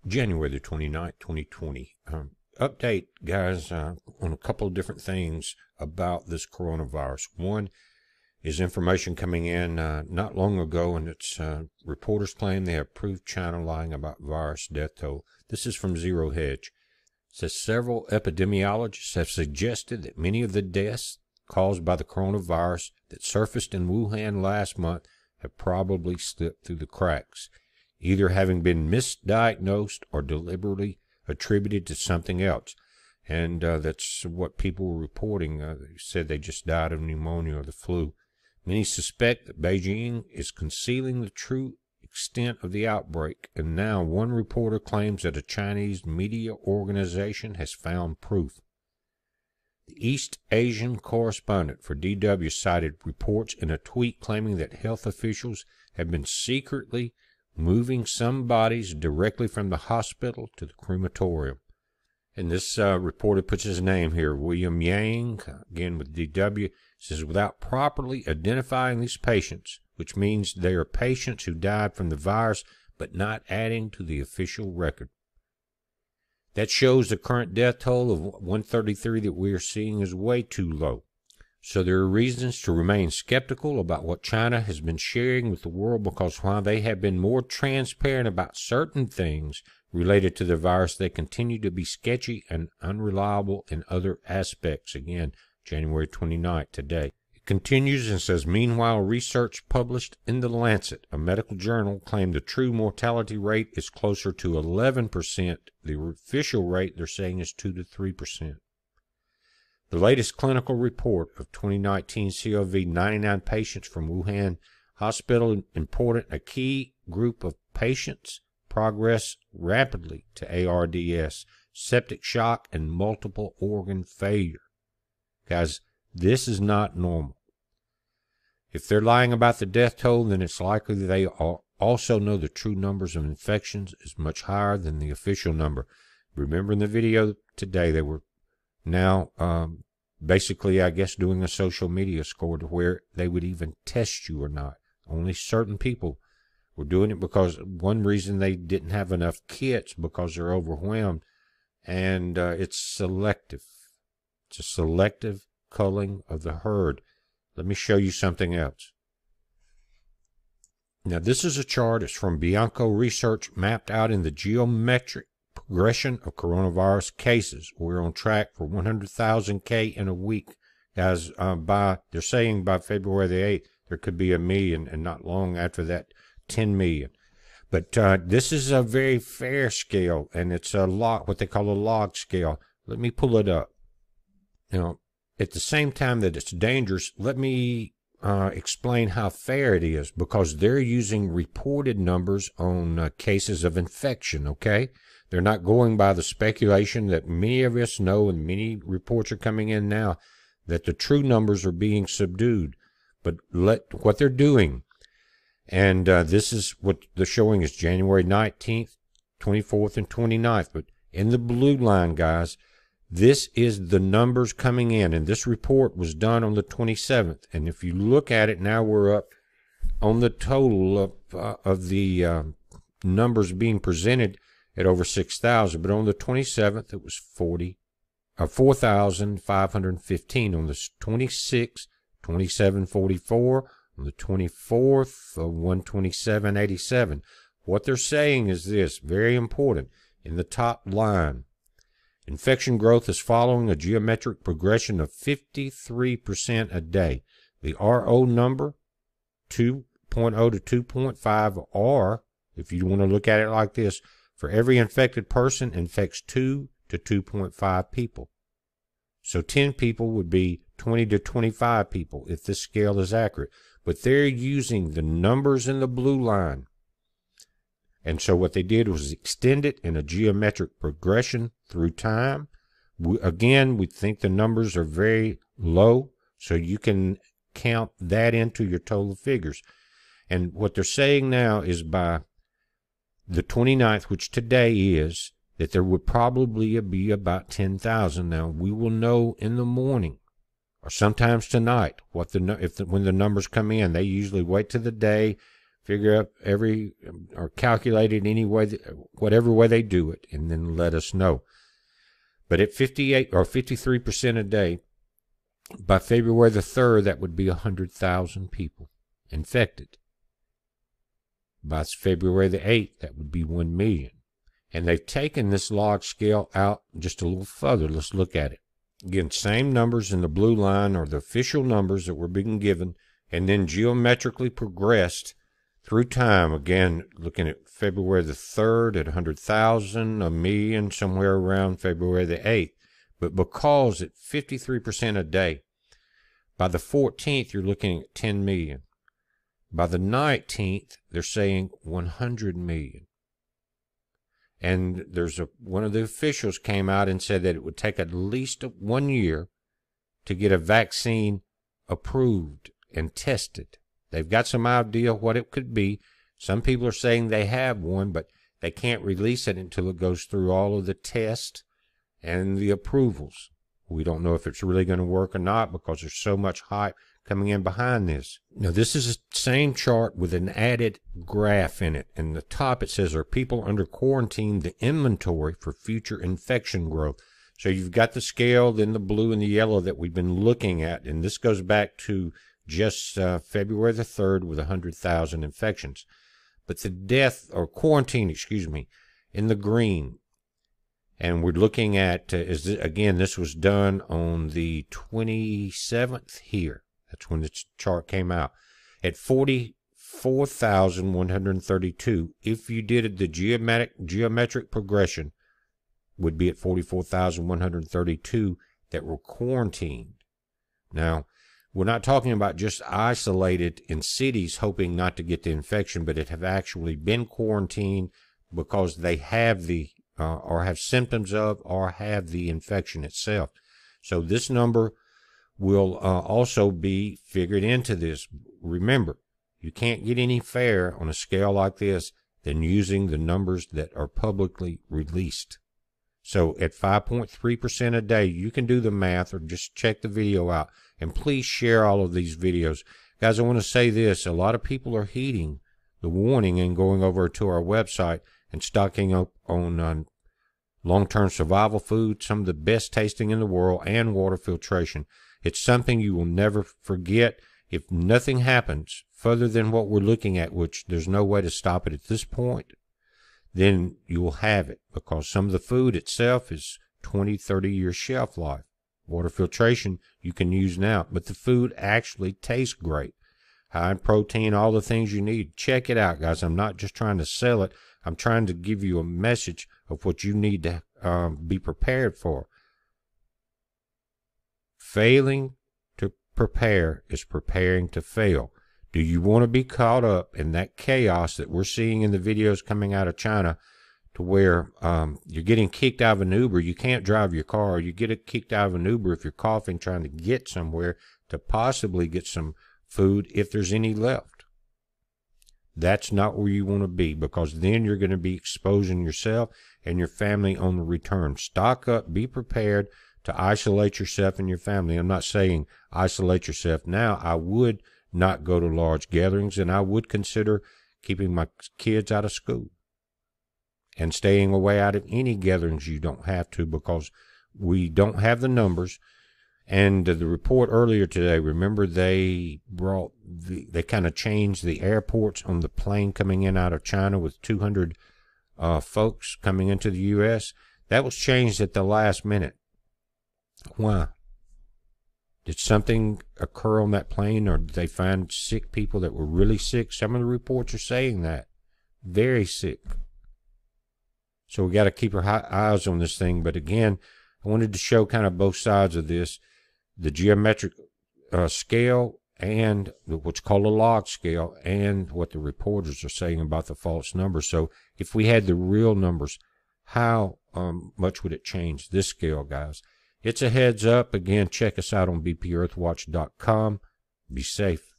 January the 29th, 2020. Update, guys, on a couple of different things about this coronavirus. One is information coming in not long ago, and it's reporters claim they have proved China lying about virus death toll. This is from Zero Hedge. It says several epidemiologists have suggested that many of the deaths caused by the coronavirus that surfaced in Wuhan last month have probably slipped through the cracks, either having been misdiagnosed or deliberately attributed to something else. And that's what people were reporting. They said they just died of pneumonia or the flu. Many suspect that Beijing is concealing the true extent of the outbreak, and now one reporter claims that a Chinese media organization has found proof. The East Asian correspondent for DW cited reports in a tweet claiming that health officials have been secretly moving some bodies directly from the hospital to the crematorium. And this reporter puts his name here, William Yang, again with DW, says without properly identifying these patients, which means they are patients who died from the virus but not adding to the official record. That shows the current death toll of 133 that we are seeing is way too low. So there are reasons to remain skeptical about what China has been sharing with the world, because while they have been more transparent about certain things related to the virus, they continue to be sketchy and unreliable in other aspects. Again, January 29th, today. It continues and says, meanwhile, research published in The Lancet, a medical journal, claimed the true mortality rate is closer to 11%. The official rate, they're saying, is 2 to 3%. The latest clinical report of 2019 COVID-99 patients from Wuhan Hospital reported a key group of patients progress rapidly to ARDS, septic shock, and multiple organ failure. Guys, this is not normal. If they're lying about the death toll, then it's likely they also know the true numbers of infections is much higher than the official number. Remember in the video today, they were now basically, I guess, doing a social media score to where they would even test you or not. Only certain people were doing it because one reason they didn't have enough kits because they're overwhelmed, and it's selective. It's a selective culling of the herd. Let me show you something else. Now, this is a chart. It's from Bianco Research, mapped out in the geometric progression of coronavirus cases. We're on track for 100,000 in a week. Guys, they're saying by February the 8th, there could be 1 million, and not long after that, 10 million. But this is a very fair scale, and it's a log, what they call a log scale. Let me pull it up. Now, at the same time that it's dangerous, let me explain how fair it is, because they're using reported numbers on cases of infection, okay? They're not going by the speculation that many of us know, and many reports are coming in now, that the true numbers are being subdued. But what they're doing, and this is what they're showing is January 19th, 24th, and 29th. But in the blue line, guys, this is the numbers coming in, and this report was done on the 27th. And if you look at it, now we're up on the total of the numbers being presented at over 6,000. But on the 27th, it was 4,515. On the 26th, 2744. On the 24th, 127.87. What they're saying is this, very important, in the top line. Infection growth is following a geometric progression of 53% a day. The RO number, 2.0 to 2.5, or, if you want to look at it like this, for every infected person infects 2 to 2.5 people. So 10 people would be 20 to 25 people if this scale is accurate. But they're using the numbers in the blue line. And so what they did was extend it in a geometric progression through time. Again, we think the numbers are very low, so you can count that into your total figures. And what they're saying now is by the 29th, which today is, that there would probably be about 10,000. Now, we will know in the morning or sometimes tonight what when the numbers come in. They usually wait to the day figure out or calculate it any way, whatever way they do it, and then let us know. But at 58 or 53% a day, by February the 3rd, that would be 100,000 people infected. By February the 8th, that would be 1 million. And they've taken this log scale out just a little further. Let's look at it. Again, same numbers in the blue line are the official numbers that were being given, and then geometrically progressed through time. Again, looking at February the 3rd at 100,000, a million, somewhere around February the 8th. But because at 53% a day, by the 14th, you're looking at 10 million. By the 19th, they're saying 100 million. And one of the officials came out and said that it would take at least 1 year to get a vaccine approved and tested. They've got some idea what it could be. Some people are saying they have one, but they can't release it until it goes through all of the tests and the approvals. We don't know if it's really going to work or not because there's so much hype coming in behind this. Now, this is the same chart with an added graph in it. In the top, it says, are people under quarantine the inventory for future infection growth? So you've got the scale, then the blue and the yellow that we've been looking at. And this goes back to just February the 3rd with 100,000 infections. But the quarantine, in the green. And we're looking at, again, this was done on the 27th here. That's when this chart came out. At 44,132, if you did the geometric progression, would be at 44,132 that were quarantined. Now, we're not talking about just isolated in cities hoping not to get the infection, but it have actually been quarantined because they have or have symptoms of or have the infection itself. So this number will also be figured into this. Remember, you can't get any fairer on a scale like this than using the numbers that are publicly released. So at 5.3% a day, you can do the math or just check the video out. And please share all of these videos. Guys, I want to say this. A lot of people are heeding the warning and going over to our website and stocking up on long-term survival food, some of the best tasting in the world, and water filtration. It's something you will never forget. If nothing happens further than what we're looking at, which there's no way to stop it at this point, then you will have it because some of the food itself is 20, 30-year shelf life. Water filtration you can use now, but the food actually tastes great. High in protein, all the things you need. Check it out, guys. I'm not just trying to sell it. I'm trying to give you a message of what you need to be prepared for. Failing to prepare is preparing to fail. Do you want to be caught up in that chaos that we're seeing in the videos coming out of China to where you're getting kicked out of an Uber, you can't drive your car, or you get kicked out of an Uber if you're coughing trying to get somewhere to possibly get some food if there's any left? That's not where you want to be, because then you're going to be exposing yourself and your family on the return. Stock up, be prepared to isolate yourself and your family. I'm not saying isolate yourself now. I would not go to large gatherings, and I would consider keeping my kids out of school and staying away out of any gatherings you don't have to, because we don't have the numbers. And the report earlier today, remember they kind of changed the airports on the plane coming in out of China with 200 folks coming into the U.S. That was changed at the last minute. Why? Did something occur on that plane, or did they find sick people that were really sick? Some of the reports are saying that. Very sick. So we got to keep our eyes on this thing. But again, I wanted to show kind of both sides of this. The geometric scale and what's called a log scale, and what the reporters are saying about the false numbers. So if we had the real numbers, how much would it change this scale, guys? It's a heads up. Again, check us out on bpearthwatch.com. Be safe.